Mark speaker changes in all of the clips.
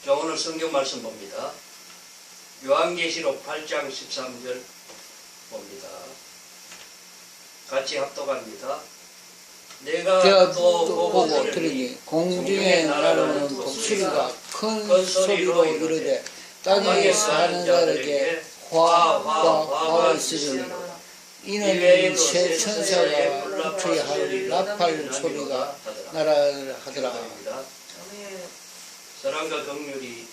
Speaker 1: 자, 오늘 성경 말씀 봅니다. 요한계시록 8장 13절 봅니다. 같이 합독합니다. 내가 또 보고 들으니
Speaker 2: 공중에 날아오는 독수리가 큰 소리로 이르되 땅에 사는 자들에게 화가 있으리라. 이는 새 천사가 잉태할 나팔 소리가 나라 하더라.
Speaker 1: 사랑과 긍휼이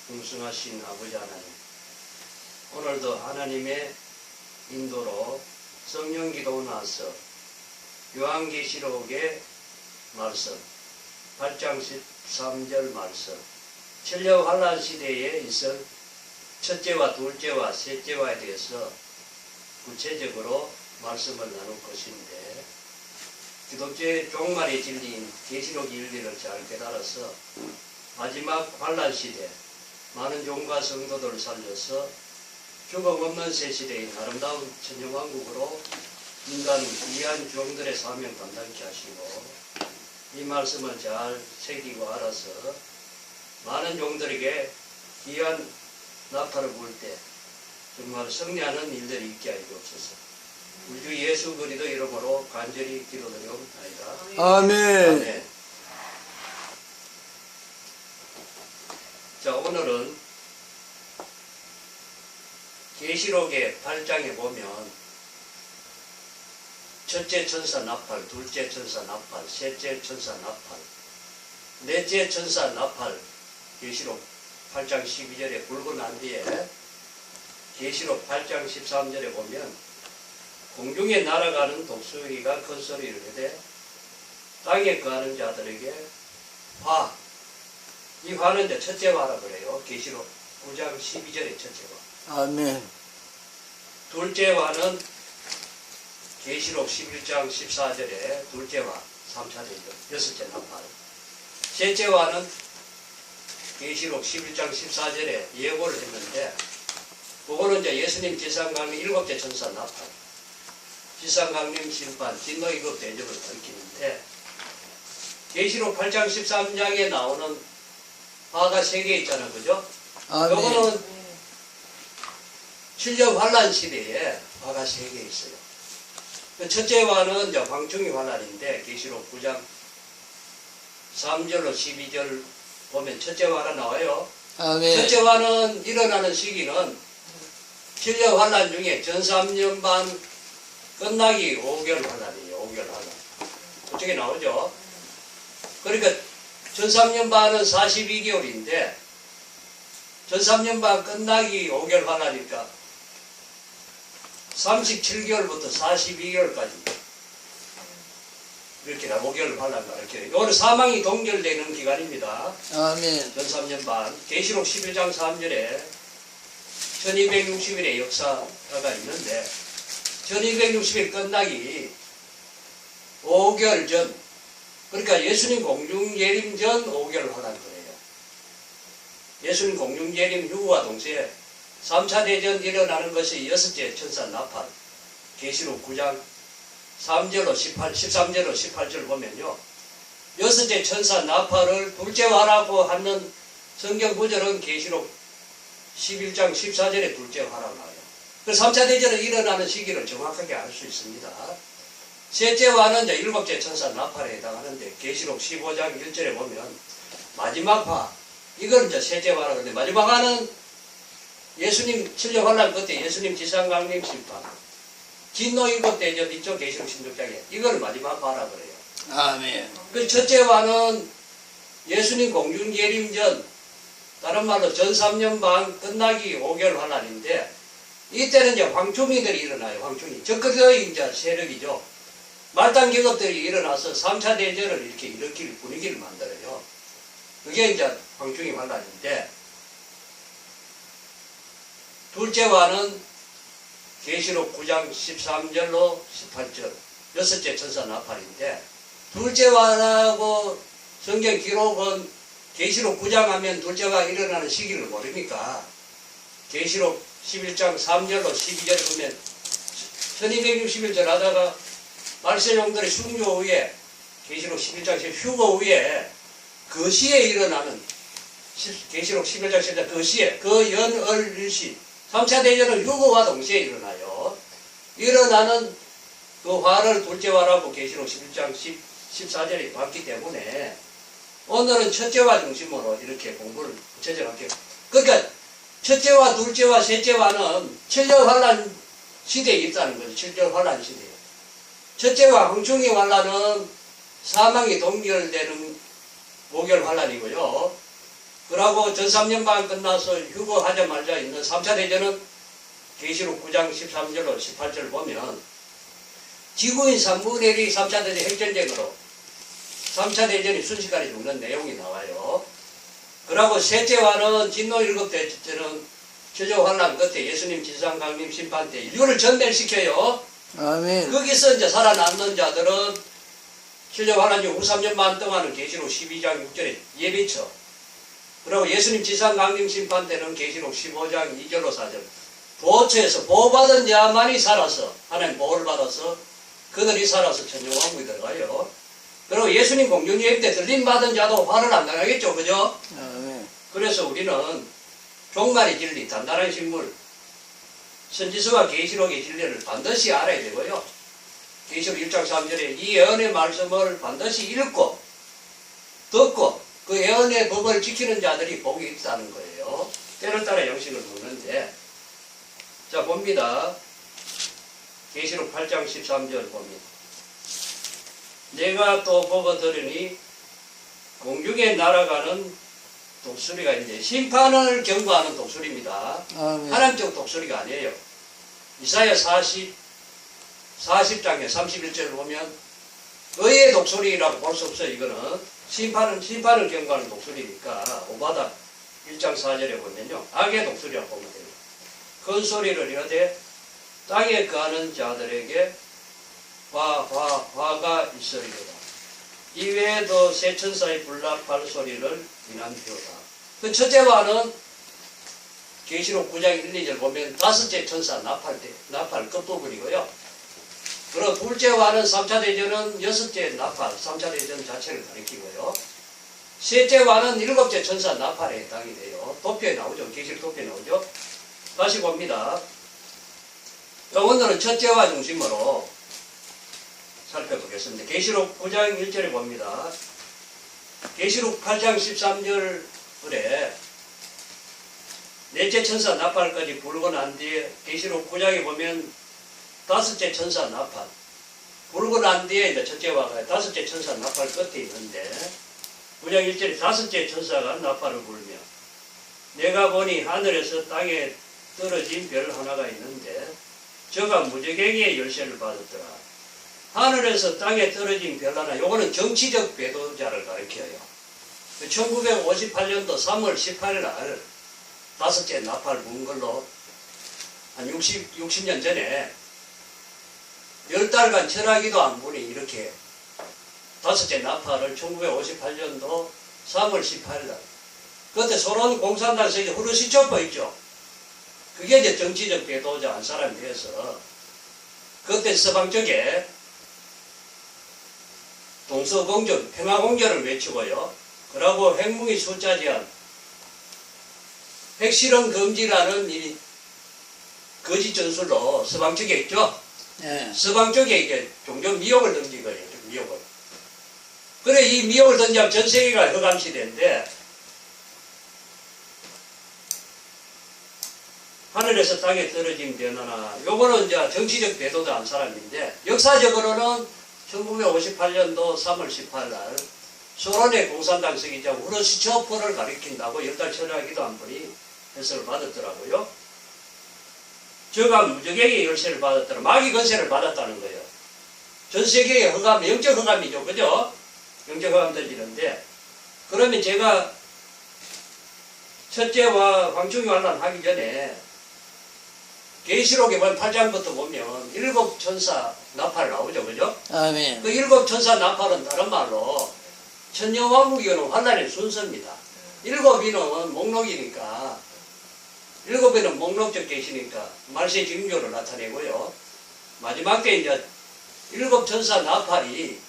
Speaker 1: 풍성하신 아버지 하나님, 오늘도 하나님의 인도로 성령 기도 나서 요한계시록의 말씀 8장 13절 말씀, 천년 환란 시대에 있을 첫째와 둘째와 셋째와에 대해서 구체적으로 말씀을 나눌 것인데, 기독교의 종말의 진리인 계시록 진리를 잘 깨달아서 마지막 환란 시대 많은 종과 성도들을 살려서 죽음 없는 새 시대인 아름다운 천년왕국으로 인간 귀한 종들의 사명 감당케 하시고, 이 말씀을 잘 새기고 알아서 많은 종들에게 귀한 나팔을 불 때 정말 승리하는 일들이 있게 하여 주옵소서. 우리 주 예수 그리스도 이름으로 간절히 기도드리옵나이다.
Speaker 2: 아멘.
Speaker 1: 아멘. 자, 오늘은 계시록의 8장에 보면 첫째 천사 나팔, 둘째 천사 나팔, 셋째 천사 나팔, 넷째 천사 나팔, 계시록 8장 12절에 불고 난 뒤에 계시록 8장 13절에 보면 공중에 날아가는 독수리가 큰 소리를 내되 땅에 거하는 자들에게 화, 이 화는 이제 첫째 화라 그래요. 계시록 9장 12절의 첫째 화.
Speaker 2: 아멘.
Speaker 1: 둘째 화는 계시록 11장 14절에 둘째 화, 3차 대전, 여섯째 나팔. 셋째 화는 계시록 11장 14절에 예고를 했는데, 그거는 이제 예수님 지상강림 일곱째 천사 나팔, 지상강림 심판, 진노이급 대접을 가리키는데, 계시록 8장 13장에 나오는 화가 3개 있잖아요. 그죠?
Speaker 2: 아멘.
Speaker 1: 요거는 7년 환란 시대에 화가 3개 있어요. 첫째 화는 이제 황충이 환란인데, 계시록 9장 3절로 12절 보면 첫째 화가 나와요.
Speaker 2: 아멘.
Speaker 1: 첫째 화는 일어나는 시기는 7년 환란 중에 전 3년 반 끝나기 5개월 환란이에요. 5개월 환란. 그쪽에 나오죠. 그러니까 전 3년 반은 42개월인데 전 3년 반 끝나기 5개월 환란이니까 37개월부터 42개월까지 이렇게 5개월 환란가 이렇게. 이거는 사망이 동결되는 기간입니다.
Speaker 2: 아멘.
Speaker 1: 전 3년 반. 계시록 11장 3절에 1260일의 역사가 있는데 1260일 끝나기 5개월 전, 그러니까 예수님 공중예림 전 5개월 환란 거예요. 예수님 공중예림 휴후와 동시에 3차 대전 일어나는 것이 여섯째 천사 나팔, 계시록 9장 3절로 13절로 18절 보면요, 여섯째 천사 나팔을 둘째 화라고 하는 성경 구절은 계시록 11장 14절에 둘째 화라고 나와요. 그 3차 대전이 일어나는 시기를 정확하게 알 수 있습니다. 셋째 화는 이제 일곱째 천사 나팔에 해당하는데, 계시록 15장 1절에 보면 마지막 화, 이건 이제 셋째 화라고 하는데, 마지막 화는 예수님 7년 환란 그때 예수님 지상강림 심판, 진노이급 대접 있죠. 계시록 16장에 이걸 마지막 화라 그래요.
Speaker 2: 아멘.
Speaker 1: 그 첫째 화는 예수님 공중예림 전, 다른 말로 전 3년 반 끝나기 5개월 환란인데, 이때는 이제 황충이들이 일어나요. 황충이 적극의 이제 세력이죠. 말단 기업들이 일어나서 3차 대전을 이렇게 일으킬 분위기를 만들어요. 그게 이제 황충이 환란인데, 둘째 화는 계시록 9장 13절로 18절, 여섯째 천사 나팔인데, 둘째 화라고 성경 기록은 계시록 9장 하면 둘째 화가 일어나는 시기를 모르니까 계시록 11장 3절로 12절 보면 1260일 하다가 말세종들의 흉유 후에 계시록 11장 휴거 후에 그 시에 일어나는 계시록 11장 10장 그 시에 그 연월일시 3차 대전은 휴거와 동시에 일어나요. 일어나는 그 화를 둘째 화라고 계시록 11장 14절에 봤기 때문에 오늘은 첫째화 중심으로 이렇게 공부를 구체적으로 할게요. 그러니까 첫째화, 둘째화, 셋째화는 천년환란 시대에 있다는 거죠. 천년환란 시대에. 첫째화 황충이 환란은 사망이 동결되는 오결환란이고요. 그러고 전3년반 끝나서 휴거하자마자 있는 3차 대전은 계시록 9장 13절로 18절을 보면 지구인 3분의 1이 3차 대전 핵전쟁으로 3차 대전이 순식간에 죽는 내용이 나와요. 그러고 셋째화는 진노 7대전은 최저환란 끝에 예수님 진상강림 심판 때 인류를 전멸시켜요.
Speaker 2: 아멘.
Speaker 1: 거기서 이제 살아남는 자들은 최저환란 중 3년반 동안은 계시록 12장 6절에 예비처. 그리고 예수님 진상강림 심판 때는 계시록 15장 2절로 4절. 보호처에서 보호받은 자만이 살아서 하나님 보호를 받아서 그들이 살아서 천년왕국에 들어가요. 그리고 예수님 공중여행 때 들림받은 자도 화를 안 당하겠죠. 그죠?
Speaker 2: 아멘.
Speaker 1: 그래서 우리는 종말의 진리, 단단한 식물, 선지서와 계시록의 진리를 반드시 알아야 되고요. 계시록 1장 3절에 이 예언의 말씀을 반드시 읽고 듣고 그 예언의 법을 지키는 자들이 복이 있다는 거예요. 때를 따라 양식을 먹는데 자 봅니다. 계시록 8장 13절 봅니다. 내가 또 보고 들으니 공중에 날아가는 독수리가 있는데 심판을 경고하는 독수리입니다.
Speaker 2: 아멘.
Speaker 1: 하나님적 독수리가 아니에요. 이사야 40장에 31절을 보면 의의 독수리라고 볼 수 없어요. 이거는 심판을 경고하는 독수리니까 오바다 1장 4절에 보면요. 악의 독수리라고 보면 됩니다. 큰 소리를 이르되 땅에 거하는 자들에게 화가 있으리로다. 이외에도 세 천사의 불납할 소리를 비난피우다. 그 첫째 화는 계시록 9장 1, 2절 보면 다섯째 천사 나팔 끝부분이고요. 그리고 둘째 화는 3차 대전은 여섯째 나팔, 3차 대전 자체를 가리키고요. 셋째 화는 일곱째 천사 나팔에 해당이 돼요. 도표에 나오죠. 계시록 도표에 나오죠. 다시 봅니다. 오늘은 첫째 화 중심으로 살펴보겠습니다. 계시록 9장 1절에 봅니다. 계시록 8장 13절에 넷째 천사 나팔까지 부르고 난 뒤에 계시록 9장에 보면 다섯째 천사 나팔 부르고 난 뒤에 이제 첫째 화가 다섯째 천사 나팔 끝에 있는데 9장 1절에 다섯째 천사가 나팔을 불며 내가 보니 하늘에서 땅에 떨어진 별 하나가 있는데 저가 무저갱이의 열쇠를 받았더라. 하늘에서 땅에 떨어진 별 하나, 요거는 정치적 배도자를 가리켜요. 1958년도 3월 18일 날 다섯째 나팔 부은 걸로 한 60년 전에 10달간 전화기도 안 보니 이렇게 다섯째 나팔을 1958년도 3월 18일 날 그때 소련 공산당 세계 후르시초프 있죠. 그게 이제 정치적 배도자 한 사람이 돼서 그때 서방 쪽에 동서공존, 평화공존을 외치고요. 그러고 핵무기 숫자 제한, 핵실험 금지라는 이 거짓 전술로 서방 쪽에 있죠.
Speaker 2: 네.
Speaker 1: 서방 쪽에 이게 종종 미혹을 던진 거예요. 미혹을. 그래 이 미혹을 던지면 전 세계가 흑암시대인데 하늘에서 땅에 떨어진 변화나 요거는 이제 정치적 배도자 한 사람인데 역사적으로는 1958년도 3월 18일 소련의 공산당 세계자 후르시초프를 가리킨다고 10달 철학기도 한 분이 해석을 받았더라고요. 저가 무적에게 열쇠를 받았더라. 마귀 건세를 받았다는 거예요. 전 세계의 흑암, 영적 흑암이죠. 그죠? 영적 흑암 던지는데 그러면 제가 첫째와 황충이 환란 하기 전에 계시록에 보면 8장부터 보면 일곱 천사 나팔 나오죠. 그죠?
Speaker 2: 아멘.
Speaker 1: 그 일곱 천사 나팔은 다른 말로 천년왕국이는 환란의 순서입니다. 일곱이는 목록이니까 일곱에는 목록적 계시니까 말세 징조를 나타내고요. 마지막 때 이제 일곱 천사 나팔이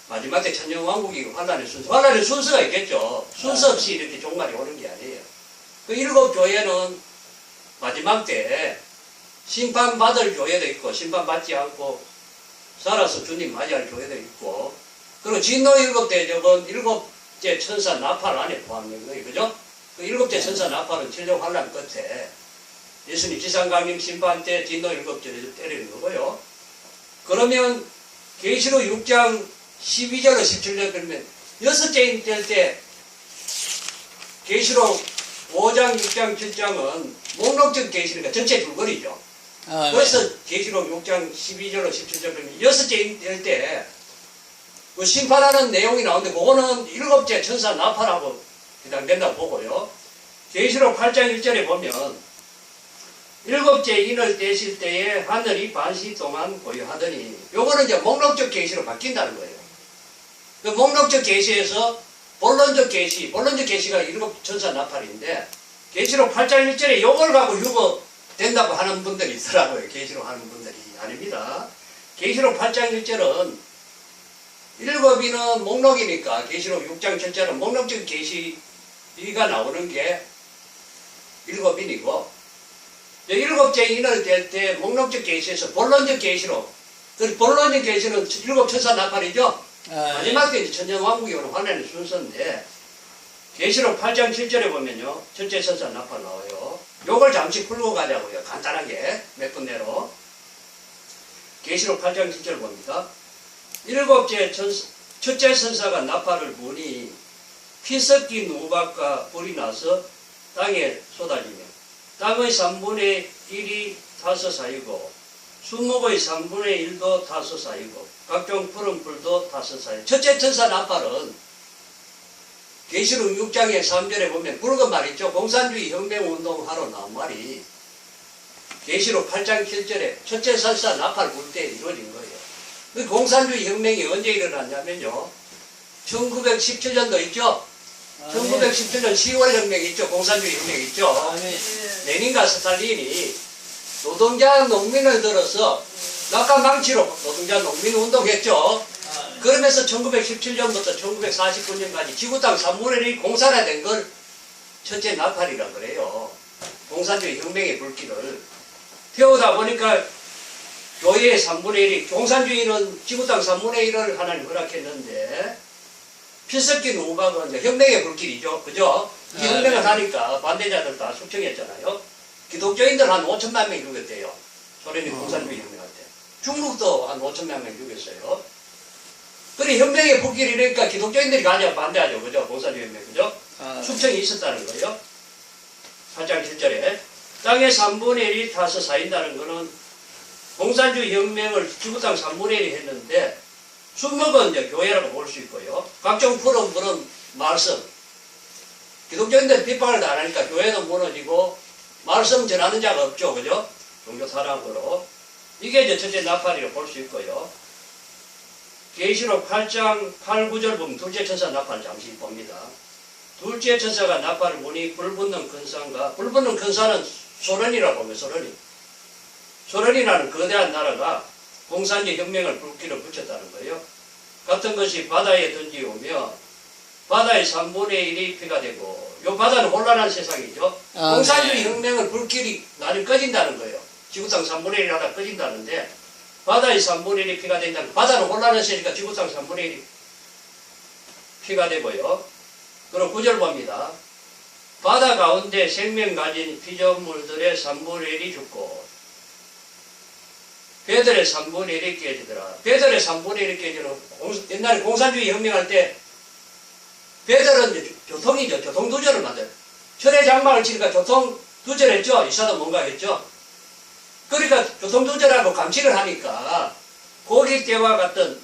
Speaker 1: 마지막 때 천년왕국이 환란의 순서가 있겠죠. 순서 없이 이렇게 종말이 오는 게 아니에요. 그 7교회는 마지막 때 심판받을 교회도 있고 심판받지 않고 살아서 주님 맞이할 교회도 있고, 그리고 진노 7대접은 7째 천사 나팔 안에 포함된 거예요. 그죠? 그 7째 천사 나팔은 천년 환란 끝에 예수님 지상강림 심판 때 진노 7대를 때리는 거고요. 그러면 계시록 6장 12절로 17절 그러면 6째 될 때 계시록 5장, 6장, 7장은 목록적 계시니까 전체 줄거리죠.
Speaker 2: 아멘.
Speaker 1: 그래서 계시록 6장 12절로 17절 그러면 6째 될 때 그 심판하는 내용이 나오는데 그거는 7째 천사 나팔하고 해당된다고 보고요. 계시록 8장 1절에 보면 7째 인을 떼실 때에 하늘이 반시 동안 고요하더니, 요거는 이제 목록적 계시로 바뀐다는 거예요. 그 목록적 계시에서 본론적 계시가 7 천사 나팔인데, 계시록 8장 1절에 요걸 갖고 휴거된다고 하는 분들이 있더라고요. 계시록 하는 분들이. 아닙니다. 계시록 8장 1절은 7인은 목록이니까 계시록 6장 7절은 목록적 계시가 나오는 게 7인이고, 7째 인을 뗄 때 목록적 계시에서 본론적 계시로, 그 본론적 계시는 7 천사 나팔이죠. 마지막 때 천년왕국이 오는 환란의 순서인데, 계시록 8장 7절에 보면요, 첫째 천사 나팔 나와요. 요걸 잠시 풀고 가자고요. 간단하게 몇 분 내로. 계시록 8장 7절 봅니다. 첫째 천사가 나팔을 부니 피 섞인 우박과 불이 나서 땅에 쏟아지며 땅의 3분의 1이 타서 쌓이고 수목의 3분의 1도 타서 쌓이고 각종 푸른 풀도 타서 쌓이고. 첫째 천사 나팔은 계시록 6장의 3절에 보면 붉은 말 있죠. 공산주의 혁명운동하러 나온 말이 계시록 8장 7절에 첫째 천사 나팔 불 때 이루어진 거예요. 그 공산주의 혁명이 언제 일어났냐면요, 1917년도 있죠. 1917년 10월 혁명 있죠. 공산주의 혁명 있죠. 레닌과 스탈린이 노동자 농민을 들어서 낙하망치로 노동자 농민 운동했죠. 그러면서 1917년부터 1949년까지 지구 땅 3분의 1이 공산화된 걸 첫째 나팔이라 그래요. 공산주의 혁명의 불길을 태우다 보니까 교회의 3분의 1이, 공산주의는 지구 땅 3분의 1을 하나님 허락했는데, 피 섞인 우박은 혁명의 불길이죠. 그죠? 이 혁명을 하니까 반대자들 다 숙청했잖아요. 기독교인들 한 5천만 명 죽였대요. 소련이 공산주의 혁명할 때. 중국도 한 5천만 명 죽였어요. 그래, 혁명의 불길이니까 기독교인들이 가장 반대하죠. 그죠? 공산주의 혁명. 그죠? 숙청이 있었다는 거예요. 8장 7절에. 땅의 3분의 1이 타서 쌓인다는 거는 공산주의 혁명을 지구 땅 3분의 1이 했는데, 수목은 이제 교회라고 볼 수 있고요. 각종 푸른 불은 말씀. 기독교인들 비판을 다 안 하니까 교회는 무너지고, 말씀 전하는 자가 없죠. 그죠? 종교 타락으로. 이게 이제 첫째 나팔이라고 볼 수 있고요. 계시록 8장 8, 9절 보면 둘째 천사 나팔을 잠시 봅니다. 둘째 천사가 나팔을 보니 불붙는 근산과, 불붙는 근산은 소련이라고 보면 소련이라는 거대한 나라가 공산주의 혁명을 불길을 붙였다는 거예요. 같은 것이 바다에 던지오며 바다의 3분의 1이 피가 되고, 이 바다는 혼란한 세상이죠. 공산주의 혁명을 불길이 나는 꺼진다는 거예요. 지구땅 3분의 1이 하다 꺼진다는데, 바다의 3분의 1이 피가 된다는, 바다는 혼란한 세상이니까 지구땅 3분의 1이 피가 되고요. 그럼 9절 봅니다. 바다 가운데 생명 가진 피조물들의 3분의 1이 죽고 배들의 3분의 1이 깨지더라. 배들의 3분의 1이 깨지는, 옛날에 공산주의 혁명할 때 배들은 이제 교통이죠. 교통두절을 만들어요. 철의 장막을 치니까 교통두절했죠. 이사도 뭔가 했죠. 그러니까 교통두절하고 감식을 하니까 고기 때와 같은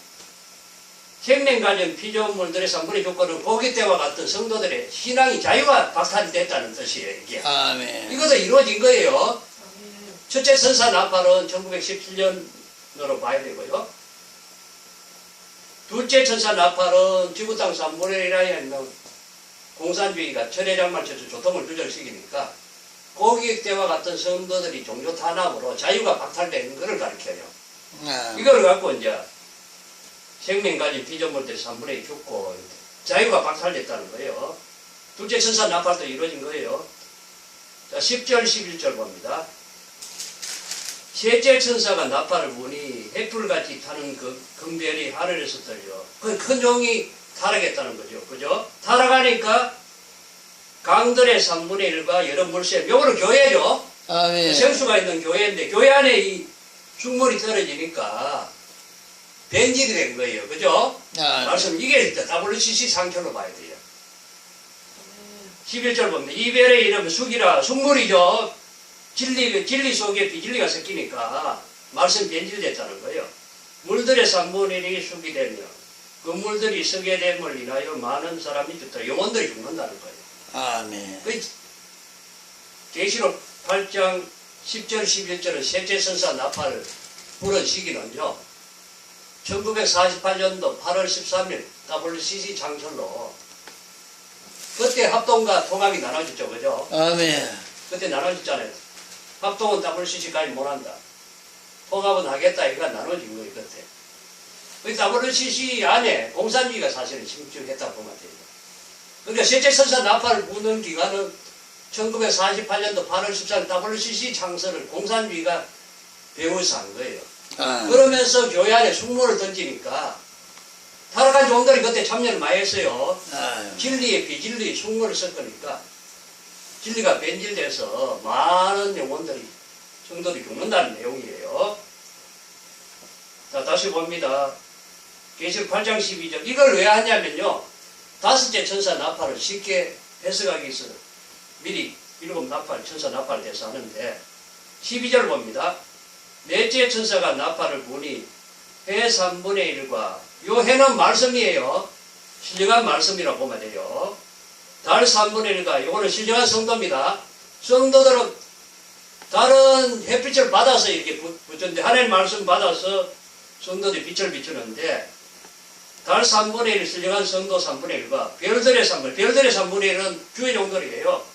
Speaker 1: 생명 가진 피조물들의 3분의 조건은 고기 때와 같은 성도들의 신앙이 자유가 박탈이 됐다는 뜻이에요. 이게.
Speaker 2: 아멘.
Speaker 1: 이것도 이루어진 거예요. 첫째 천사 나팔은 1917년으로 봐야 되고요. 둘째 천사 나팔은 지구 땅 3분의 1에 있는 공산주의가 철의 장말 쳐서 교통을 조절시키니까 고기 때와 같은 성도들이 종교 탄압으로 자유가 박탈되는 것을 가리켜요. 이걸 갖고 이제 생명 가진 피조물들 3분의 2 죽고 자유가 박탈됐다는 거예요. 둘째 천사 나팔도 이루어진 거예요. 자, 10절 11절 봅니다. 셋째 천사가 나팔을 부니 횃불같이 타는 그 금별이 하늘에서 떨려 그 큰 종이 타락했다는 거죠. 그죠? 타락하니까 강들의 3분의 1과 여러 물샘, 요거는 교회죠.
Speaker 2: 아멘.
Speaker 1: 생수가 있는 교회인데 교회 안에 이 충물이 떨어지니까 변질이 된 거예요. 그죠? 말씀 이게 WCC 상처로 봐야 돼요. 11절 봅니다. 이별의 이름 숙이라 숙물이죠. 진리 속에 비진리가 섞이니까 말씀 변질됐다는 거예요. 물들의 3분의 1이 숙이 되며 그 물들이 썩게 됨을 인하여 많은 사람이 죽더라. 영혼들이 죽는다는 거예요.
Speaker 2: 아멘.
Speaker 1: 계시록 8장 10절 11절은 셋째 천사 나팔을 부른 시기는요. 1948년도 8월 13일 WCC 장철로 그때 합동과 통합이 나눠졌죠. 그죠?
Speaker 2: 아멘.
Speaker 1: 그때 나눠졌잖아요. 합동은 WCC까지 못한다. 통합은 하겠다. 이거 나눠진 거예요. 그때. 그 WCC 안에 공산주의가 사실은 침투했다고 보면 돼요. 그러니까 셋째 천사 나팔을 부는 기간은 1948년도 8월 14일 WCC 창설을 공산주의가 배후에서 한 거예요. 그러면서 교회 안에 숙모를 던지니까 타락한 종들이 그때 참여를 많이 했어요. 진리에 비진리 숙모를 섞으니까 진리가 변질돼서 많은 영혼들이 성도들이 죽는다는 내용이에요. 자, 다시 봅니다. 계시록 8장 12절. 이걸 왜 하냐면요. 다섯째 천사 나팔을 쉽게 해석하기 위해서 미리 일곱 나팔, 천사 나팔을 대서 하는데 12절 봅니다. 넷째 천사가 나팔을 부니 해 3분의 1과 요 해는 말씀이에요. 신령한 말씀이라고 보면 돼요. 달 3분의 1과 요거는 신령한 성도입니다. 성도들은 다른 햇빛을 받아서 이렇게 붙였는데 하나님 말씀 받아서 성도들이 빛을 비추는데 달 3분의 1 신령한 성도 3분의 1과 별들의 3분의 1 별들의 3분의 1은 주의 종들이에요.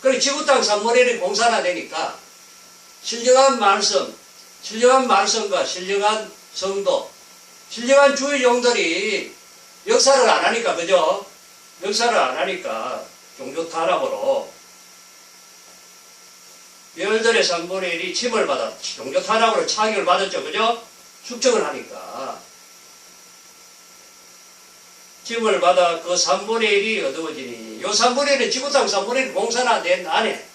Speaker 1: 그리고 지구 땅 3분의 1이 공산화되니까 신령한 말씀과 신령한 성도, 신령한 주의 종들이 역사를 안 하니까, 그죠? 역사를 안 하니까 종교 탄압으로 별들의 3분의 1이 침을 받아 종교 탄압으로 차격을 받았죠, 그죠? 숙청을 하니까 침을 받아 그 3분의 1이 어두워지니 요 3분의 1은 지구 땅 3분의 1 공산화된 안에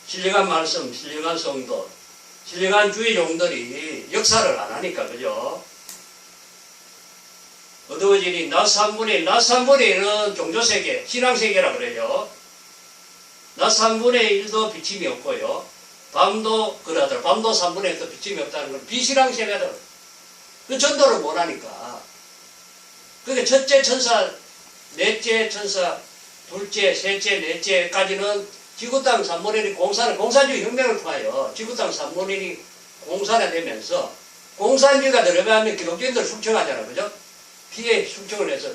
Speaker 1: 신령한 말씀, 신령한 성도, 신령한 주의 종들이 역사를 안 하니까, 그죠? 어두워지니 낮 3분의 1, 낮 3분의 1은 종교세계, 신앙세계라 그래요. 낮 3분의 1도 비침이 없고요. 밤도 그러더라. 밤도 3분의 1도 비침이 없다는 건 비신앙세계다. 그 전도를 못 하니까. 그러니까 첫째 천사, 넷째 천사, 둘째, 셋째, 넷째까지는 지구 땅 3분의 1이 공산주의 혁명을 통하여 지구 땅 3분의 1이 공산화되면서 공산주의가 들어가면 기독교인들 숙청하잖아요. 그죠? 피해 숙청을 해서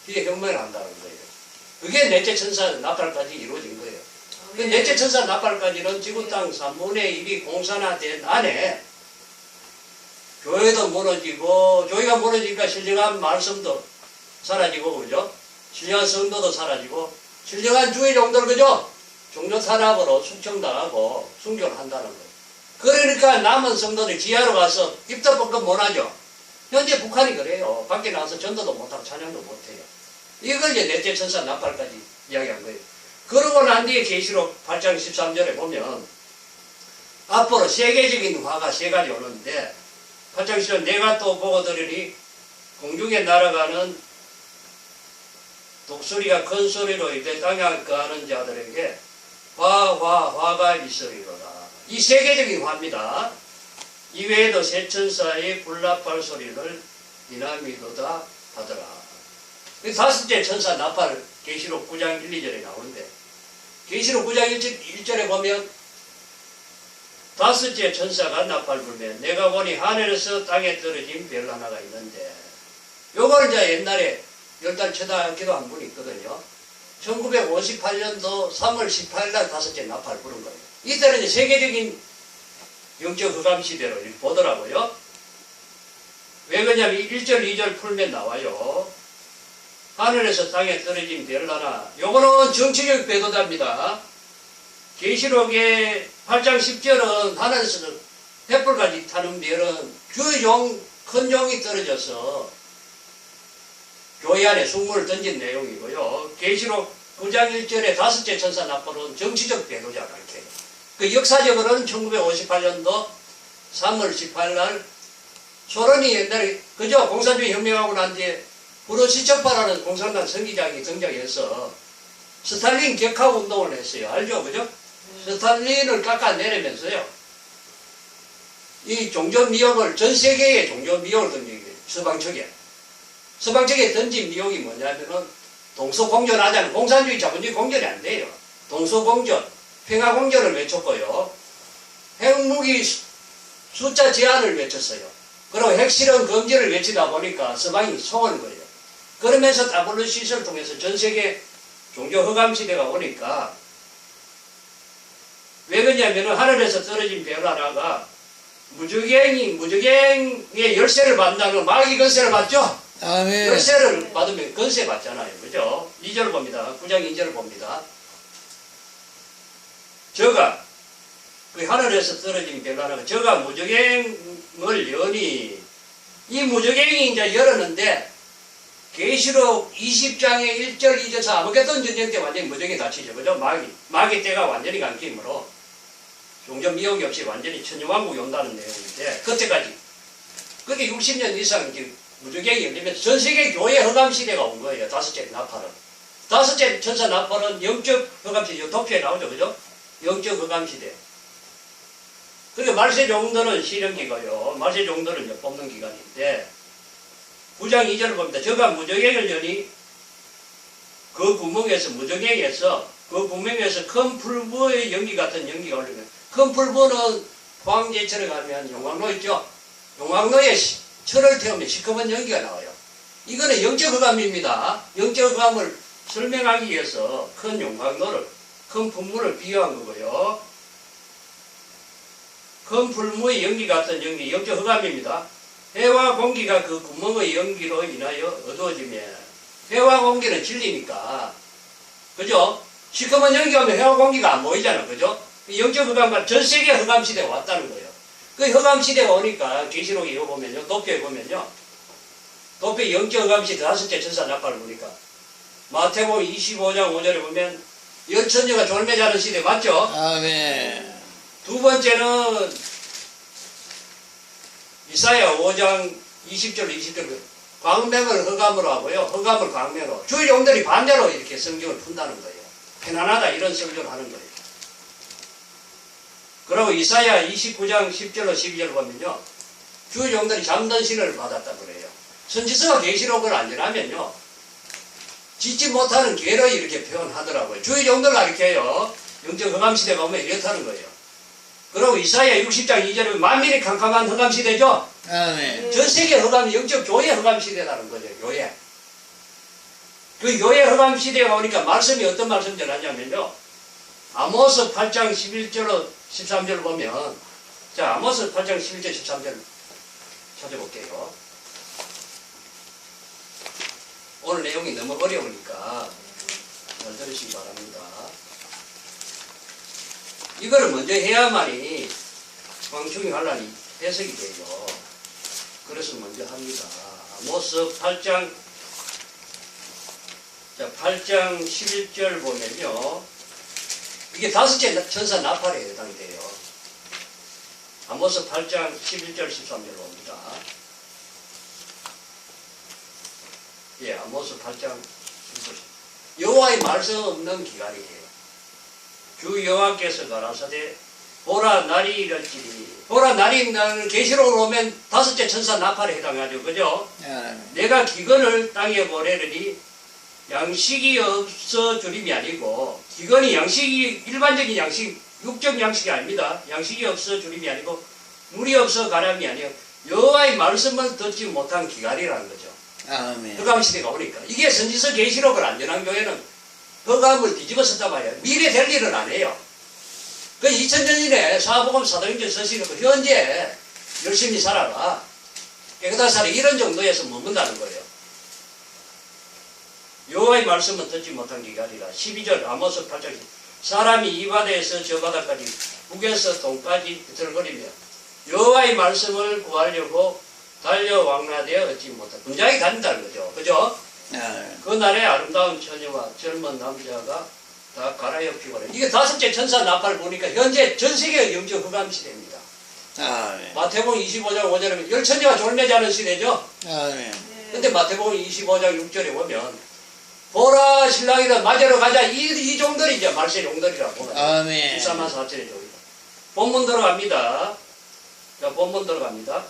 Speaker 1: 피해 혁명을 한다는 거예요. 그게 넷째 천사 나팔까지 이루어진 거예요. 그 넷째 천사 나팔까지는 지구 땅 3분의 1이 공산화된 안에 교회도 무너지고, 교회가 무너지니까 신령한 말씀도 사라지고, 그죠? 신령한 성도도 사라지고, 신령한 주의 종들, 그죠? 종교 탄압으로 숙청당하고 순교를 한다는 거예요. 그러니까 남은 성도들이 지하로 가서 입도 뻥끗 못하죠. 현재 북한이 그래요. 밖에 나와서 전도도 못하고 찬양도 못해요. 이걸 이제 넷째 천사 나팔까지 이야기한 거예요. 그러고 난 뒤에 계시록 8장 13절에 보면 앞으로 세계적인 화가 세 가지 오는데 8장 13절 내가 또 보고 들으니 공중에 날아가는 독수리가 큰 소리로 이제 땅에 거하는 자들에게 화가 있으리로다. 이 세계적인 화입니다. 이외에도 세 천사의 불나팔 소리를 이남이도다 하더라. 다섯째 천사 나팔 계시록 9장 1, 2절에 나오는데 계시록 9장 1절에 보면 다섯째 천사가 나팔 불면 내가 보니 하늘에서 땅에 떨어진 별 하나가 있는데 요걸 이제 옛날에 열달 쳐다 기도한 분이 있거든요. 1958년도 3월 18일 다섯째 나팔 부른 거예요. 이때는 이제 세계적인 영적 흑암 시대로 보더라고요. 왜 그러냐면 1절, 2절 풀면 나와요. 하늘에서 땅에 떨어진 별 하나. 요거는 정치적 배도자입니다. 계시록의 8장 10절은 하늘에서 횃불까지 타는 별은 주종, 큰 종이 떨어져서 교회 안에 숙문을 던진 내용이고요. 계시록 9장 1절에 다섯째 천사 나팔은 정치적 배도자 이렇게. 그 역사적으로는 1958년도 3월 18일 소련이 옛날에 그저 공산주의 혁명하고 난 뒤에 브로시초파라는 공산당 선기장이 등장해서 스탈린 격하 운동을 했어요. 알죠? 그죠? 스탈린을 깎아내리면서요. 이 종교미혹을 전 세계에 종교미혹을 던진 거예요. 서방 측에. 서방 측에 던진 미혹이 뭐냐면은 동서공존하자는 공산주의 자본주의 공존이 안 돼요. 동서공존, 평화공존을 외쳤고요. 핵무기 숫자 제한을 외쳤어요. 그리고 핵실험 금지를 외치다 보니까 서방이 속은 거예요. 그러면서 WCC를 통해서 전 세계 종교 허감 시대가 오니까 왜 그러냐면 하늘에서 떨어진 별 하나가 무적행의 열쇠를 받는다는 마귀 건세를 받죠?
Speaker 2: 아멘.
Speaker 1: 열쇠를 받으면 건세 받잖아요. 그죠? 2절 봅니다. 9장 2절을 봅니다. 저가 그 하늘에서 떨어진 별 하나가 저가 무적행을 여니 이 무적행이 이제 열었는데 계시록 20장의 1절 2절에서 아무개돈 전쟁 때 완전히 무적행이 닫히죠. 그죠? 마귀 때가 완전히 감기므로 종교 미혹이 없이 완전히 천주왕국이 온다는 내용인데 그때까지 그게 60년 이상 이제 무적행이 열리면서 전 세계 교회 허감 시대가 온 거예요. 다섯째 나팔은. 다섯째 천사 나팔은 영적 허감 시대, 도표에 나오죠. 그죠? 영적 허감 시대. 그러니까 말세 종들은 실현기고요. 말세 종들은 뽑는 기간인데 9장 2절을 봅니다. 저가 무적행을 여니 그 구멍에서 무적행에서 그 구멍에서 큰 풀부의 연기 같은 연기가 올리면 큰 풀부는 포항제철에 가면 용광로 있죠. 용광로에 철을 태우면 시커먼 연기가 나와요. 이거는 영적 흑암입니다. 영적 흑암을 설명하기 위해서 큰 용광로를 큰 풀무를 비유한 거고요. 큰 풀무의 연기 같은 연기, 영적 흑암입니다. 해와 공기가 그 구멍의 연기로 인하여 어두워지면 해와 공기는 진리니까 그죠? 시커먼 연기가 오면 해와 공기가 안 보이잖아. 그죠? 영적 흑암과 전 세계 흑암 시대가 왔다는 거예요. 그 흑암 시대가 오니까 계시록에 이거 보면요. 도표에 보면요. 도표 영적 흑암 시대 다섯째 천사 나팔을 보니까 마태복음 25장 5절에 보면 열천녀가 졸매 자는 시대 맞죠?
Speaker 2: 아멘.
Speaker 1: 두 번째는 이사야 5장 20절 20절 광명을 흑암으로 하고요. 흑암을 광명으로. 주의 종들이 반대로 이렇게 성경을 푼다는 거예요. 편안하다 이런 성경을 하는 거예요. 그리고 이사야 29장 10절로 12절 보면요. 주의 종들이 잠든 신을 받았다 그래요. 선지서가 계시록을 안 전하면요. 짓지 못하는 죄를 이렇게 표현하더라고요. 주의 종들 가르쳐요. 영적 흑암 시대가 오면 이렇다는 거예요. 그리고 이사야 60장 2절에 만민이 캄캄한 흑암 시대죠.
Speaker 2: 아멘.
Speaker 1: 전 세계 흑암이 영적 교회 흑암 시대라는 거죠. 교회. 그 교회 흑암 시대가 오니까 말씀이 어떤 말씀 전하냐면요. 아모스 8장 11절로 13절 보면 자 아모스 8장 11절 13절 찾아볼게요. 오늘 내용이 너무 어려우니까 잘 들으시기 바랍니다. 이거를 먼저 해야만이 광충이 환란이 해석이 되죠. 그래서 먼저 합니다. 아모스 8장 자 8장 11절 보면요. 이게 다섯째 천사 나팔에 해당이 돼요. 아모스 8장 11절 13절 봅니다. 예, 아모스 8장 11절. 여호와의 말씀 없는 기간이에요. 주 여호와께서 가라사대 보라 날이 이럴지니 보라 날이 있는 계시록으로 오면 다섯째 천사 나팔에 해당하죠. 그죠? 내가 기근을 땅에 보내리니 양식이 없어 주림이 아니고 기근이 양식이 일반적인 양식 육적 양식이 아닙니다. 양식이 없어 주림이 아니고 물이 없어 가람이 아니요 여호와의 말씀을 듣지 못한 기간이라는 거죠.
Speaker 2: 아멘.
Speaker 1: 흑암 시대가 오니까 이게 선지서 계시록을 안 전한 교회는 흑암을 뒤집어 썼단 말이에요. 미래 될 일은 안 해요. 그 2000년 전에 사복음 사도행전 서신을 현재 열심히 살아라. 깨끗한 살이 이런 정도에서 머문다는 거예요. 여호와의 말씀은 듣지 못한 기가 아니라 12절 아모스 8절 사람이 이 바다에서 저 바다까지 북에서 동까지 들거리며 여호와의 말씀을 구하려고 달려 왕라되어 얻지 못한 분장이 간다는 거죠. 그죠?
Speaker 2: 아멘.
Speaker 1: 그날에 아름다운 처녀와 젊은 남자가 다 갈아엎히고 이게 다섯째 천사 나팔 보니까 현재 전 세계의 영적 흑암 시대입니다.
Speaker 2: 아멘.
Speaker 1: 마태복음 25장 5절에 열천녀가 졸매지 않은 시대죠.
Speaker 2: 아멘.
Speaker 1: 근데 마태복음 25장 6절에 보면 보라 신랑이라 맞으러 가자 이 종들이 이제 말세 종들이라고 보면
Speaker 2: 아멘.
Speaker 1: 14만 4천의 종이다. 본문 들어갑니다. 자, 본문 들어갑니다.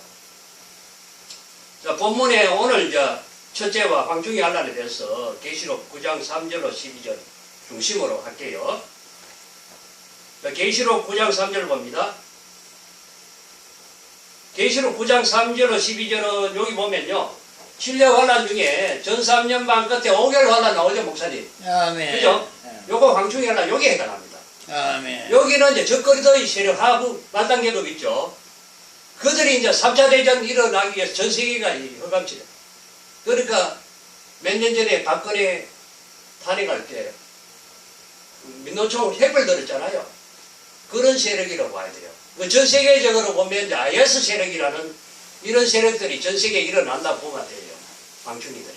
Speaker 1: 자, 본문에 오늘 이제 첫째와 황충이 환란에 대해서 계시록 9장 3절로 12절 중심으로 할게요. 자, 계시록 9장 3절 봅니다. 계시록 9장 3절로 12절은 여기 보면요. 7년 환란 중에 전 3년 반 끝에 5개월 환란 나오죠, 목사님.
Speaker 2: 아멘.
Speaker 1: 그죠? 요거 황충이 환란 여기에 해당합니다.
Speaker 2: 아멘.
Speaker 1: 여기는 이제 적거리도의 세력 하부 말단 계급 있죠. 그들이 이제 3차 대전 일어나기 위해서 전 세계가 이 흑암시대. 그러니까 몇 년 전에 박근혜 탄핵할 때 민노총 핵을 들었잖아요. 그런 세력이라고 봐야 돼요. 전 세계적으로 보면 이제 IS 세력이라는 이런 세력들이 전 세계에 일어난다고 보면 돼요. 황충이들이.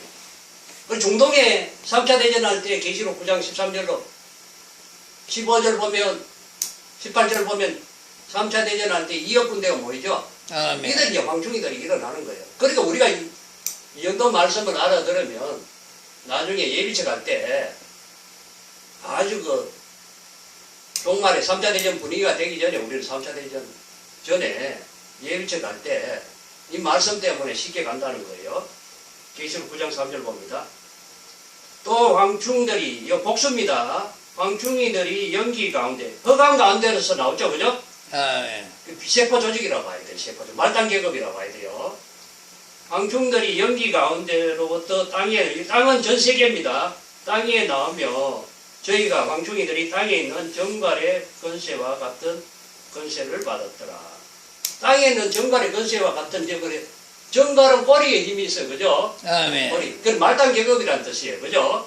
Speaker 1: 그 중동에 3차 대전 할 때 계시록 9장 13절로 15절 보면 18절 보면 3차 대전 할 때 2억 군대가 모이죠.
Speaker 2: 아멘.
Speaker 1: 이들 이제 황충이들이 일어나는 거예요. 그러니까 우리가 이 정도 말씀을 알아들으면 나중에 예비체 갈 때 아주 그 종말에 3차 대전 분위기가 되기 전에 우리는 3차 대전 전에 예비체 갈 때 이 말씀 때문에 쉽게 간다는 거예요. 계시록 9장 3절 봅니다. 또 황충들이 이거 복수입니다. 황충이들이 연기 가운데 흑암 가운데로서 나오죠. 그죠?
Speaker 2: 아멘.
Speaker 1: 세포 조직이라고 봐야 돼요. 세포 조직. 말단 계급이라고 봐야 돼요. 황충들이 연기 가운데로부터 땅에, 땅은 전 세계입니다. 땅에 나오며 저희가 황충이들이 땅에 있는 정갈의 건세와 같은 건세를 받았더라. 땅에 있는 정갈의 건세와 같은 정갈은 꼬리에 힘이 있어요. 그죠?
Speaker 2: 아멘.
Speaker 1: 꼬리. 그건 말단 계급이라는 뜻이에요. 그죠?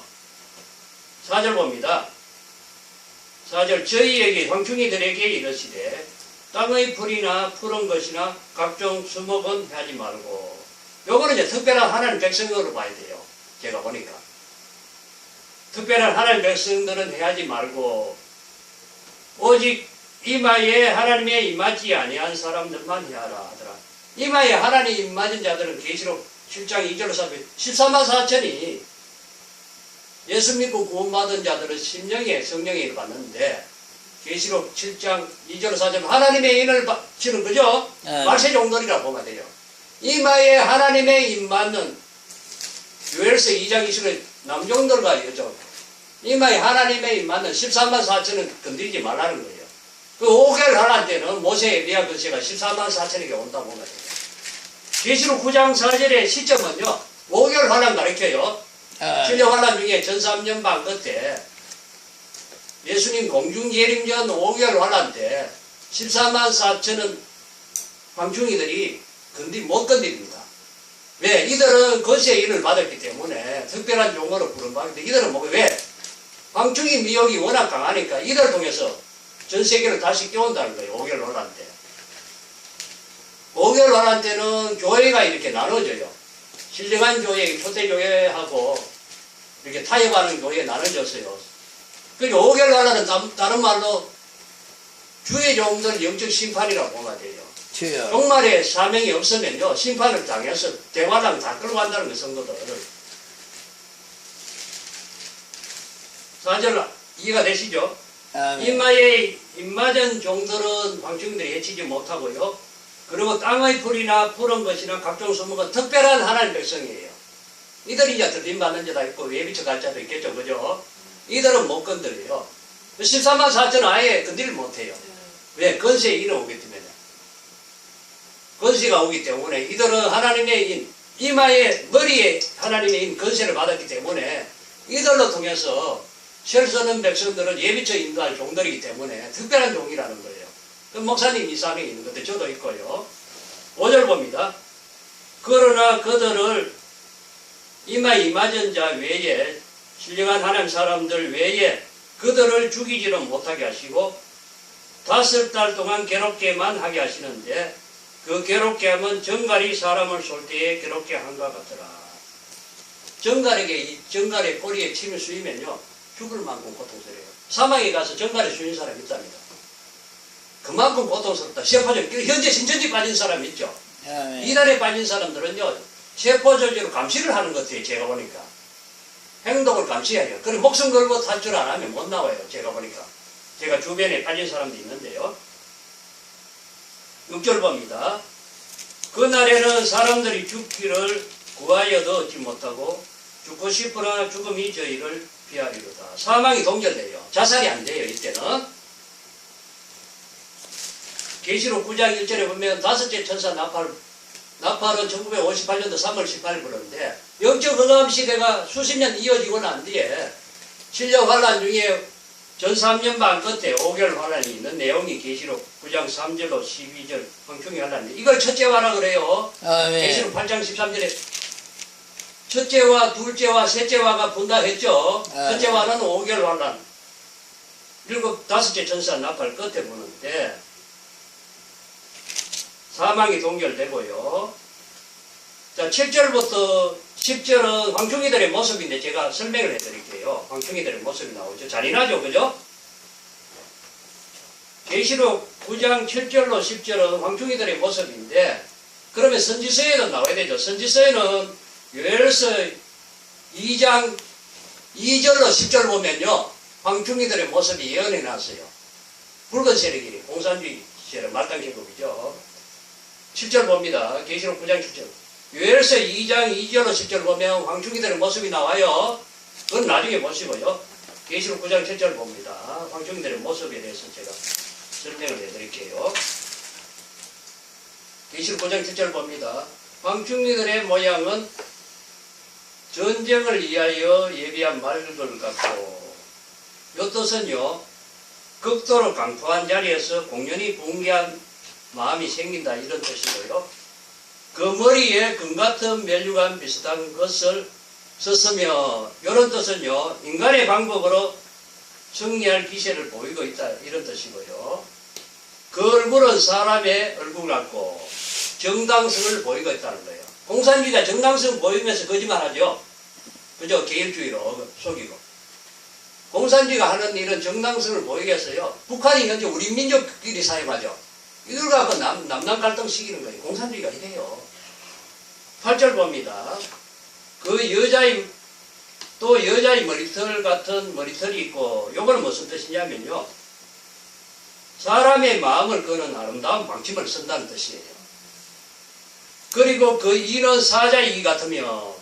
Speaker 1: 4절 봅니다. 4절 저희에게 황충이들에게 이르시되 땅의 풀이나 푸른 것이나 각종 수목은 하지 말고 요거는 이제 특별한 하나님 백성으로 봐야 돼요. 제가 보니까 특별한 하나님 백성들은 해하지 말고 오직 이마에 하나님의 임하지 아니한 사람들만 해하라 하더라. 이마에 하나님 임맞은 자들은 계시록 7장 2절로 3절 14만 4천이 예수 믿고 구원받은 자들은 심령에 성령에 받는데 계시록 7장 2절 4절 하나님의 인을 바치는 거죠. 말세 종들이라고 보면 돼요. 이마에 하나님의 임 맞는 요엘서 2장 20절 남종들과 여종 이마에 하나님의 임 맞는 14만 4천은 건드리지 말라는 거예요. 그 5개월 환란 때는 모세 엘리야 건세가 14만 4천에게 온다고 보면 돼요. 계시록 9장 4절의 시점은요 5개월 환란 가르쳐요. 7년 환란 중에 전 3년 반 끝에 예수님 공중 예림 전 5개월 환란 때 14만 4천은 황충이들이 못 건드립니다. 왜? 이들은 거세의 일을 받았기 때문에 특별한 용어로 부름받는데 이들은 뭐가 왜? 황충이 미혹이 워낙 강하니까 이들을 통해서 전 세계를 다시 깨운다는 거예요. 5개월 환란 때. 5개월 환란 때는 교회가 이렇게 나눠져요. 신령한 교회, 초대교회하고 이렇게 타협하는 교회에 나눠졌어요. 그리고 5개월 환란은 다른 말로 주의 종들 영적 심판이라고 보면 돼요.
Speaker 2: 주여.
Speaker 1: 종말에 사명이 없으면요 심판을 당해서 대관랑 다 끌고 간다는 거 성도들. 4절 이해가 되시죠?
Speaker 2: 아멘.
Speaker 1: 이마에 입맞은 종들은 황충들이 해치지 못하고요. 그리고 땅의 풀이나 푸른 것이나 각종 수목은 특별한 하나님 백성이에요. 이들이 이제 들림받는 자도 있고 외비쳐 갈 자도 있겠죠. 그죠? 이들은 못 건드려요. 14만 4천은 아예 건드리를 못해요. 왜? 건세의 일이 오기 때문에. 건세가 오기 때문에 이들은 하나님의 인, 이마에 머리에 하나님의 인 건세를 받았기 때문에 이들로 통해서 철서는 백성들은 예비처 인도할 종들이기 때문에 특별한 종이라는 거예요. 그 목사님 이 사명이 있는 것도 저도 있고요. 5절 봅니다. 그러나 그들을 이마전자 외에 신령한 하나님 사람들 외에 그들을 죽이지는 못하게 하시고 5달 동안 괴롭게만 하게 하시는데 그 괴롭게 함은 정갈이 사람을 쏠 때에 괴롭게 한것 같더라. 정갈에게 이 정갈의 꼬리에 침이 쑤이면요 죽을 만큼 고통스러워요. 사막에 가서 정갈에 쑤인 사람이 있답니다. 그만큼 고통스럽다. 세포적 현재 신천지 빠진 사람 있죠.
Speaker 2: 아멘.
Speaker 1: 이단에 빠진 사람들은요 세포적으로 감시를 하는 것 같아요. 제가 보니까 행동을 감시해야 해요. 그래 목숨 걸고 탈출 안 하면 못 나와요. 제가 보니까 제가 주변에 빠진 사람도 있는데요. 6절 봅니다. 그날에는 사람들이 죽기를 구하여도 얻지 못하고 죽고 싶으나 죽음이 저희를 피하리로다. 사망이 동결돼요. 자살이 안 돼요. 이때는 계시록 9장 1절에 보면 5째 천사 나팔은 1958년도 3월 18일 그러는데 영적 흑암 시대가 수십 년 이어지고 난 뒤에 신령 환란 중에 전 3년 반 끝에 5개월 환란이 있는 내용이 계시록 9장 3절로 12절 황충의 환란인데 이걸 첫째화라 그래요.
Speaker 2: 아멘.
Speaker 1: 계시록 8장 13절에 첫째화, 둘째화, 셋째화가 분다했죠. 첫째화는 5개월 환란 5째 천사 나팔 끝에 보는데 사망이 동결되고요. 자, 7절부터 10절은 황충이들의 모습인데 제가 설명을 해드릴게요. 황충이들의 모습이 나오죠. 잔인하죠, 그죠? 계시록 9장 7절로 10절은 황충이들의 모습인데 그러면 선지서에도 나와야 되죠. 선지서에는 요엘서 2장 2절로 10절 보면요. 황충이들의 모습이 예언해 놨어요. 붉은 세력이 공산주의 세력, 말단계급이죠. 7절 봅니다. 계시록 9장 7절. 요엘서 2장 2절로 10절 보면 황충이들의 모습이 나와요. 그건 나중에 보시고요. 계시록 9장 7절 봅니다. 황충이들의 모습에 대해서 제가 설명을 해드릴게요. 계시록 9장 7절 봅니다. 황충이들의 모양은 전쟁을 위하여 예비한 말들 같고 요 뜻은요. 극도로 강포한 자리에서 공연히 붕괴한 마음이 생긴다 이런 뜻이고요. 그 머리에 금같은 멸류관 비슷한 것을 썼으며 이런 뜻은요. 인간의 방법으로 승리할 기세를 보이고 있다 이런 뜻이고요. 그 얼굴은 사람의 얼굴 같고 정당성을 보이고 있다는 거예요. 공산주의가 정당성 보이면서 거짓말하죠. 그죠? 계율주의로 속이고. 공산주의가 하는 일은 정당성을 보이겠어요. 북한이 현재 우리 민족끼리 사용하죠. 이걸 갖고 남남 갈등 시키는 거예요. 공산주의가 이래요. 8절 봅니다. 그 여자의 머리털 같은 머리털이 있고 요거는 무슨 뜻이냐면요. 사람의 마음을 끄는 아름다운 방침을 쓴다는 뜻이에요. 그리고 그 이는 사자의 이 같으며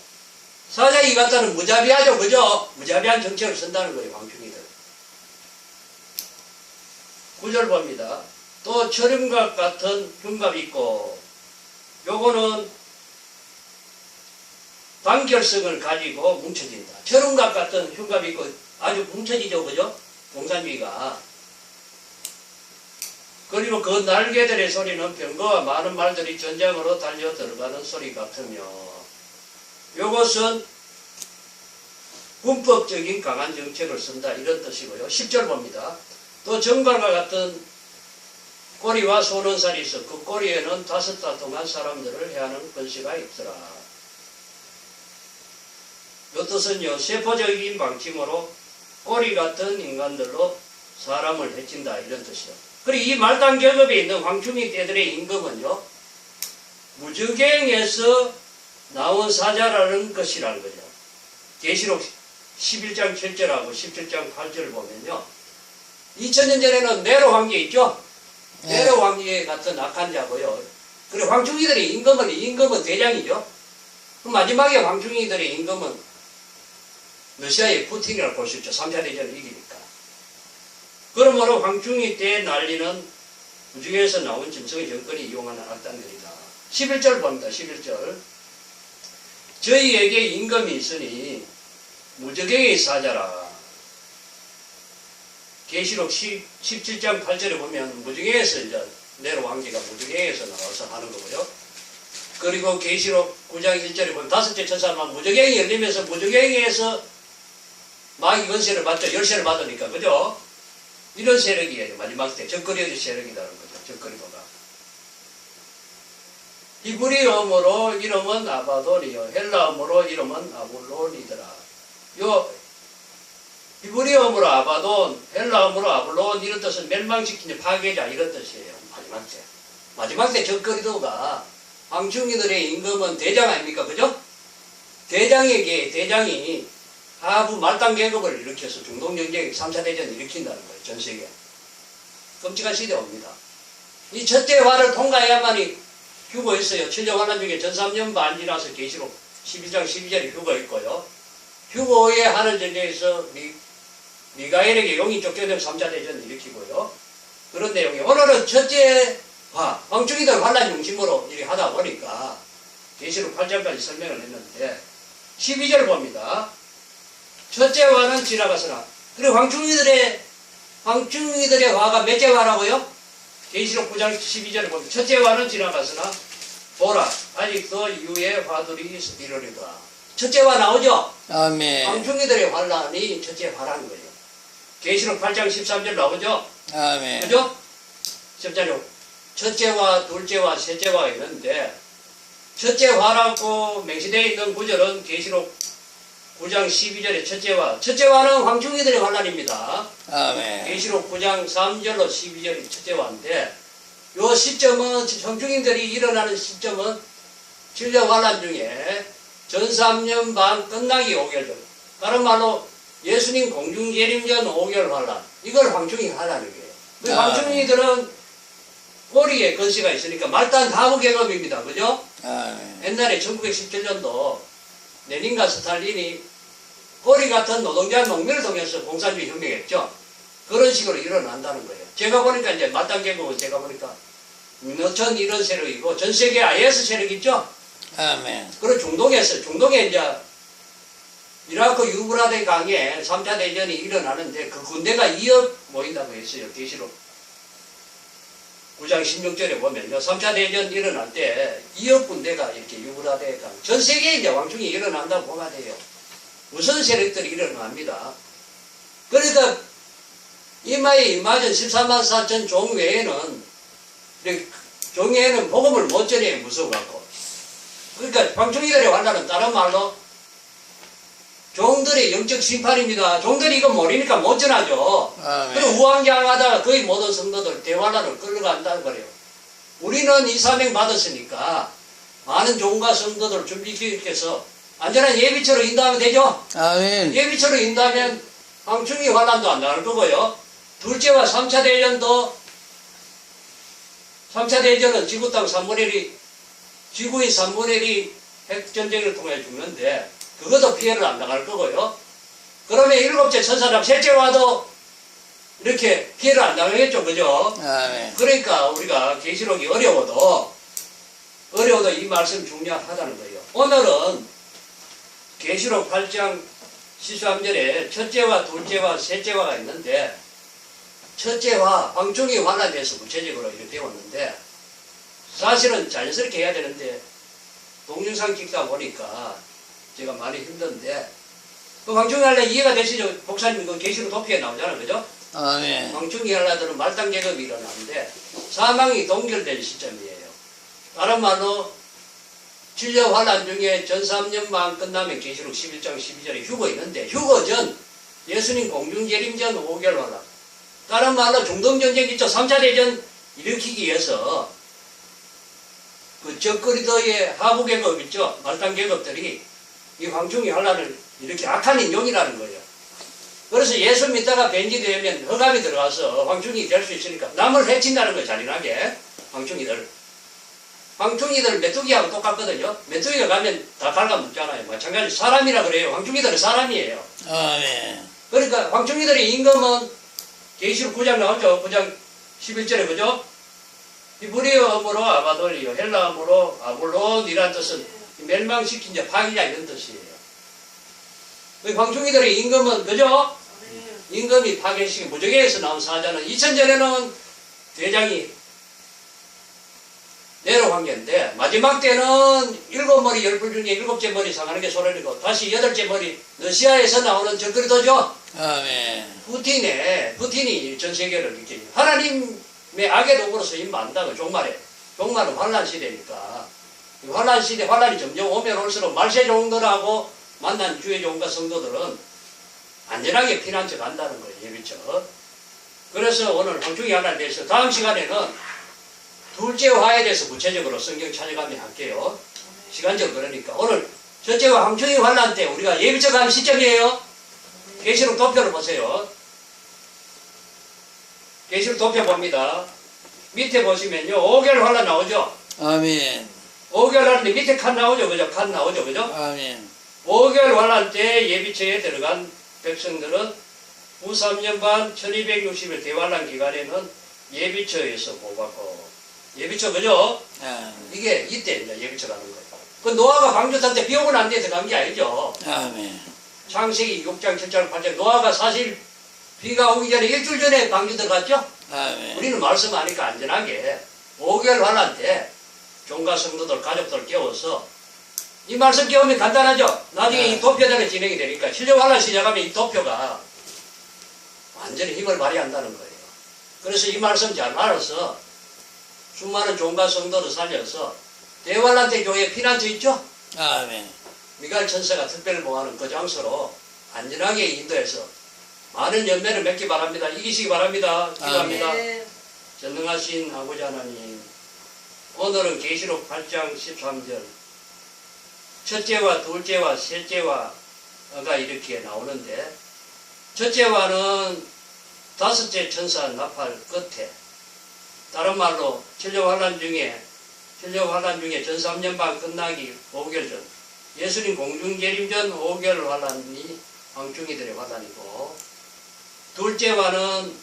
Speaker 1: 사자의 이 같다는 무자비하죠. 그죠? 무자비한 정책을 쓴다는 거예요. 황충이들. 9절 봅니다. 또 철음각 같은 흉갑이 있고 요거는 단결성을 가지고 뭉쳐진다. 철음각 같은 흉갑이 있고 아주 뭉쳐지죠. 그죠? 공산주의가. 그리고 그 날개들의 소리는 병거와 많은 말들이 전장으로 달려 들어가는 소리 같으며 요것은 군법적인 강한 정책을 쓴다 이런 뜻이고요. 10절 봅니다. 또 정갈과 같은 꼬리와 소는살이 있어 그 꼬리에는 5달 동안 사람들을 해하는 권세가 있더라. 이 뜻은요. 세포적인 방침으로 꼬리 같은 인간들로 사람을 해친다 이런 뜻이요. 그리고 이 말단 계급에 있는 황충이 떼들의 임금은요. 무적행에서 나온 사자라는 것이라는 거죠. 계시록 11장 7절하고 17장 8절을 보면요. 2000년 전에는 네로 황제 있죠? 네로 황제 같은 악한 자고요. 그리고 황충이들의 임금은 대장이죠. 마지막에 황충이들의 임금은 러시아의 푸틴이라고 볼 수 있죠. 3차 대전을 이기니까. 그러므로 황충이 때 날리는 무중에서 나온 짐승의 정권이 이용하는 악단들이다. 11절 봅니다. 11절. 저희에게 임금이 있으니 무적행의 사자라. 계시록 17장 8절에 보면 무적행에서 이제 네로 황제가 무적행에서 나와서 하는 거고요. 그리고 계시록 9장 1절에 보면 다섯째 천사만 무저갱이 열리면서 무저갱이에서 마귀 권세를 받죠. 열쇠를 받으니까 그죠? 이런 세력이에요. 마지막 때 적그리의 세력이라는 거죠. 적그리도가. 히브리어로 이름은 아바돈이요. 헬라어로 이름은 아볼론이더라. 요 히브리어로 아바돈, 헬라어로 아볼론 이런 뜻은 멸망시키는 파괴자 이런 뜻이에요. 마지막 때. 마지막 때 적그리도가 황충이들의 임금은 대장 아닙니까? 그죠? 대장이 하부 말단 계급을 일으켜서 중동전쟁 3차 대전을 일으킨다는 거예요. 전 세계. 끔찍한 시대 옵니다. 이 첫째 화를 통과해야만이 휴거 있어요. 7년 환란 중에 전 3년 반 지나서 계시록 12장 12절에 휴거 있고요. 휴거 후에 하늘 전쟁에서 미가엘에게 용이 쫓겨내면 3차 대전을 일으키고요. 그런 내용이 오늘은 첫째 화, 황충이들 환란 중심으로 이렇게 하다 보니까 계시록 8장까지 설명을 했는데 12절 봅니다. 첫째 화는 지나가서나 그리고 황충이들의 화가 몇째 화라고요? 계시록 9장 12절에 보면 첫째 화는 지나가서나 보라 아직도 이후의 화들이 이르리다. 첫째 화 나오죠?
Speaker 2: 아멘.
Speaker 1: 황충이들의 환란이 첫째 화라는 거예요. 계시록 8장 13절 나오죠?
Speaker 2: 아멘.
Speaker 1: 그죠? 10절에 첫째 화, 둘째 화, 셋째 화가 있는데 첫째 화라고 명시되어 있는 구절은 계시록 9장 12절의 첫째 화. 첫째 화는 황충이들의 환란입니다.
Speaker 2: 아멘.
Speaker 1: 계시록 9장 3절로 12절이 첫째 화인데 요 시점은 황충이들이 일어나는 시점은 7년 환란 중에 전 3년 반 끝나기 5개월 전. 다른 말로 예수님 공중 재림 전 5개월 환란. 이걸 황충이 환란이에요. 그 황충이들은 꼬리에 건시가 있으니까 말단 하부 계급입니다. 그죠?
Speaker 2: 아멘.
Speaker 1: 옛날에 1917년도 레닌과 스탈린이 꼬리 같은 노동자 농민을 통해서 공산주의 혁명했죠. 그런 식으로 일어난다는 거예요. 제가 보니까 이제 말단 계급은 제가 보니까 너천 이런 세력이고 전 세계 IS 세력 있죠?
Speaker 2: 아멘.
Speaker 1: 그런 중동에 이제 이라크 유브라데 강에 3차 대전이 일어나는데 그 군대가 2억 모인다고 했어요. 계시록 9장 16절에 보면요. 3차 대전 일어날 때 2억 군대가 이렇게 유브라데 강 전 세계에 이제 왕충이 일어난다고 보면 돼요. 무슨 세력들이 일어납니다. 그러니까 이마에 임하전 14만 4천 종 외에는 복음을 못 전해 무서워갖고 그러니까 황충이들의 환란은 다른 말로 종들의 영적 심판입니다. 종들이 이거 모르니까 못 전하죠. 그리고 우왕좌왕하다가 거의 모든 성도들 대환란을 끌어간다는 거예요. 우리는 이 사명 받았으니까 많은 종과 성도들 준비시켜서 안전한 예비처로 인도하면 되죠?
Speaker 2: 아멘.
Speaker 1: 예비처로 인도하면 황충이 환란도 안 나올 거고요. 둘째와 3차 대전도 3차 대전은 지구 땅 3분의 1이 지구인 3분의 1이 핵전쟁을 통해 죽는데 그것도 피해를 안 당할 거고요. 그러면 일곱째 천사랑 셋째 와도 이렇게 피해를 안 당하겠죠. 그죠?
Speaker 2: 아멘.
Speaker 1: 그러니까 우리가 계시록이 어려워도 이 말씀 중요하다는 거예요. 오늘은 계시록 8장 13절에 첫째와 둘째와 셋째와가 있는데 첫째와 황충이 환란돼서 구체적으로 이렇게 배웠는데 사실은 자연스럽게 해야 되는데 동영상 찍다 보니까 제가 많이 힘든데 그 황충이 환란 이해가 되시죠? 목사님 그 계시록 도피에 나오잖아요. 그죠?
Speaker 2: 아멘.
Speaker 1: 황충이 환란들은 말단 계급이 일어나는데 사망이 동결된 시점이에요. 다른 말로 7년 환란 중에 전 3년만 끝나면 계시록 11장 12절에 휴거 있는데 휴거 전 예수님 공중 재림 전 5개월 환란. 다른 말로 중동전쟁 있죠. 3차 대전 일으키기 위해서 그 적그리도의 하부 계급 있죠. 말단 계급들이 이 황충이 환란을 이렇게 악한 인종이라는 거예요. 그래서 예수 믿다가 변질되면 허감이 들어가서 황충이 될 수 있으니까 남을 해친다는 거예요. 잔인하게. 황충이들 메뚜기하고 똑같거든요. 메뚜기가 가면 다 갉아먹잖아요. 마찬가지 사람이라 그래요. 황충이들은 사람이에요.
Speaker 2: 아멘.
Speaker 1: 그러니까 황충이들의 임금은 계시록 9장 나오죠. 9장 11절에 그죠? 히브리어어로 아바돌이요. 헬라어로 아볼론이라는 뜻은 멸망시킨 자, 파괴자 이런 뜻이에요. 황충이들의 임금은 그죠? 임금이 파괴시킨 무적에서 나온 사자는 2000전에는 대장이 대로 관계인데 마지막 때는 7머리 10불 중에 7째 머리 상하는 게 소련이고 다시 8째 머리 러시아에서 나오는 적그리도죠.
Speaker 2: 아멘.
Speaker 1: 푸틴이 전 세계를 이렇게 하나님의 악의 도구로 쓰임받는다고 종말에. 종말은 환란 시대니까. 이 환란 시대, 환란이 점점 오면 올수록 말세 종들하고 만난 주의 종과 성도들은 안전하게 피난처 간다는 거예요. 예비처. 그래서 오늘 황충이 하나에 대해서 다음 시간에는 둘째 화에 대해서 구체적으로 성경 찾아가며 할게요. 시간적 그러니까. 오늘 첫째와 황충이 환란 때 우리가 예비처 가는 시점이에요. 계시록 도표를 보세요. 계시록 도표 봅니다. 밑에 보시면요. 5개월 환란 나오죠.
Speaker 2: 아멘.
Speaker 1: 5개월 하는데 밑에 칸 나오죠. 그죠? 칸 나오죠. 그죠?
Speaker 2: 아멘.
Speaker 1: 5개월 환란 때 예비처에 들어간 백성들은 후 3년 반 1260일 대환란 기간에는 예비처에서 보호받고 예비처 그죠? 이게 이때 이제 예비처 가는 거예요. 그 노아가 방주탈 때 비 오고 난 뒤에 들어간 게 아니죠.
Speaker 2: 아멘.
Speaker 1: 창세기 6장 7장 8장 노아가 사실 비가 오기 전에 일주일 전에 방주 들어갔죠.
Speaker 2: 아멘.
Speaker 1: 우리는 말씀하니까 안전하게 5개월 환란 때 종가 성도들 가족들 깨워서 이 말씀 깨우면 간단하죠. 나중에 이 도표대로 진행이 되니까 7년 환란 시작하면 이 도표가 완전히 힘을 발휘한다는 거예요. 그래서 이 말씀 잘 알아서 수많은 종가 성도를 살려서 대환란 때 교회 피난처 있죠?
Speaker 2: 아멘.
Speaker 1: 미가엘 천사가 특별히 모아놓은 그 장소로 안전하게 인도해서 많은 열매를 맺기 바랍니다. 이기시기 바랍니다. 기도합니다. 전능하신 아버지 하나님, 오늘은 계시록 8장 13절 첫째와 둘째와 셋째와가 이렇게 나오는데 첫째와는 다섯째 천사 나팔 끝에 다른 말로 천년 환란 중에 전 3년 반 끝나기 5개월 전 예수님 공중재림 전 5개월 환란이 황충이들의 환란이고 둘째와는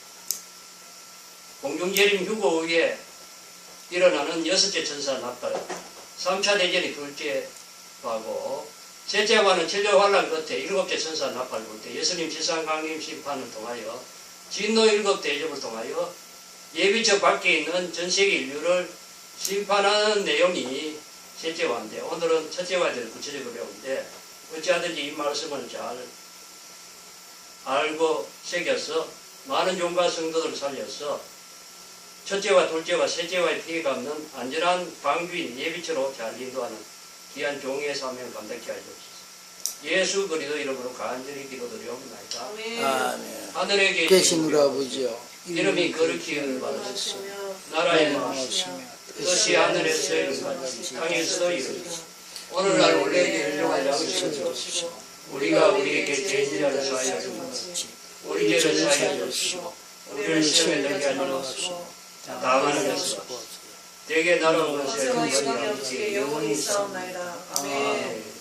Speaker 1: 공중재림 휴거 후에 일어나는 여섯째 천사 나팔 3차 대전이 둘째와고 셋째와는 천년 환란 끝에 일곱째 천사 나팔 불 때 예수님 지상 강림 심판을 통하여 진노 일곱 대접을 통하여 예비처 밖에 있는 전 세계 인류를 심판하는 내용이 셋째와인데 오늘은 첫째와에 대해서 구체적으로 배우는데 어찌하든지 이 말씀을 잘 알고 새겨서 많은 종과 성도들을 살려서 첫째와 둘째와 셋째와의 피해가 없는 안전한 방주인 예비처로 잘 인도하는 귀한 종의 사명을 감당케 하시옵소서. 예수 그리스도 이름으로 간절히 기도드리옵나이다.
Speaker 2: 아멘.
Speaker 1: 하늘에
Speaker 2: 계신 우리 아버지여,
Speaker 1: 이름이 거룩히 여겨받으시고 나라의 마음이시며 뜻이 하늘에서 이룬같이 땅에서도 이루어지시고 오늘날 우리에게 일용할 양식을 주옵시고 우리가 우리에게 죄인을 사하여 주옵시고 우리 죄를 사하여 주옵시고 우리를 시험에 들게 하지 마옵시고 다만 것으로 대개 나라 권세를
Speaker 3: 영원히 있사옵나이다. 아멘.